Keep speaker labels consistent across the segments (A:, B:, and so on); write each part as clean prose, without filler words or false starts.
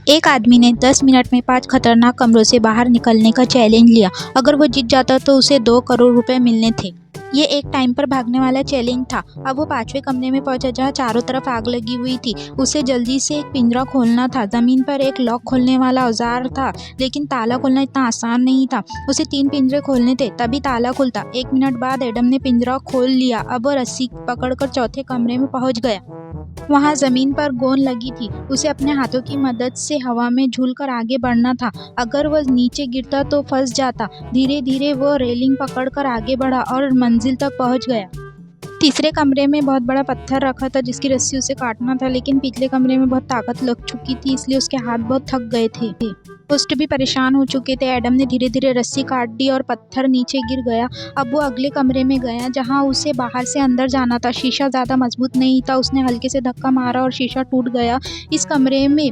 A: एक आदमी ने 10 मिनट में 5 खतरनाक कमरों से बाहर निकलने का चैलेंज लिया। अगर वो जीत जाता तो उसे 2 करोड़ रुपए मिलने थे। ये एक टाइम पर भागने वाला चैलेंज था। अब वो 5वें कमरे में पहुंचा जहां चारों तरफ आग लगी हुई थी। उसे जल्दी से एक पिंजरा खोलना था। जमीन पर एक लॉक खोलने वाला औजार था, लेकिन ताला खोलना इतना आसान नहीं था। उसे 3 पिंजरे खोलने थे, तभी ताला खुलता। 1 मिनट बाद एडम ने पिंजरा खोल लिया। अब वो रस्सी पकड़कर चौथे कमरे में पहुंच गया। वहां जमीन पर गोंद लगी थी। उसे अपने हाथों की मदद से हवा में झूलकर आगे बढ़ना था। अगर वह नीचे गिरता तो फंस जाता। धीरे धीरे वह रेलिंग पकड़कर आगे बढ़ा और मंजिल तक पहुंच गया। तीसरे कमरे में बहुत बड़ा पत्थर रखा था जिसकी रस्सी उसे काटना था, लेकिन पिछले कमरे में बहुत ताकत लग चुकी थी, इसलिए उसके हाथ बहुत थक गए थे। होस्ट भी परेशान हो चुके थे। एडम ने धीरे धीरे रस्सी काट दी और पत्थर नीचे गिर गया। अब वो अगले कमरे में गया जहां उसे बाहर से अंदर जाना था। शीशा ज्यादा मजबूत नहीं था। उसने हल्के से धक्का मारा और शीशा टूट गया। इस कमरे में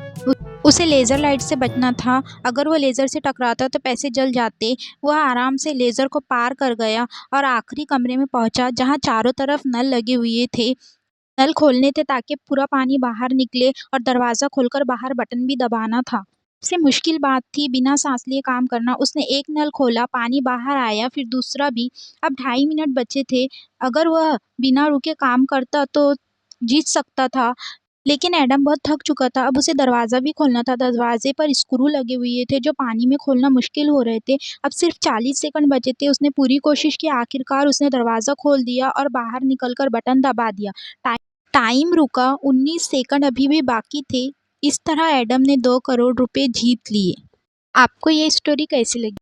A: उसे लेजर लाइट से बचना था। अगर वो लेजर से टकराता तो पैसे जल जाते। वह आराम से लेजर को पार कर गया और आखिरी कमरे में पहुंचा जहां चारों तरफ नल लगे हुए थे। नल खोलने थे ताकि पूरा पानी बाहर निकले और दरवाजा खोलकर बाहर बटन भी दबाना था। सबसे मुश्किल बात थी बिना सांस लिए काम करना। उसने एक नल खोला, पानी बाहर आया, फिर दूसरा भी। अब 2.5 मिनट बचे थे। अगर वह बिना रुके काम करता तो जीत सकता था, लेकिन एडम बहुत थक चुका था। अब उसे दरवाज़ा भी खोलना था। दरवाजे पर स्क्रू लगे हुए थे जो पानी में खोलना मुश्किल हो रहे थे। अब सिर्फ 40 सेकंड बचे थे। उसने पूरी कोशिश की। आखिरकार उसने दरवाज़ा खोल दिया और बाहर निकलकर बटन दबा दिया। टाइम रुका। 19 सेकंड अभी भी बाकी थे। इस तरह एडम ने 2 करोड़ रुपए जीत लिए। आपको ये स्टोरी कैसी लगी?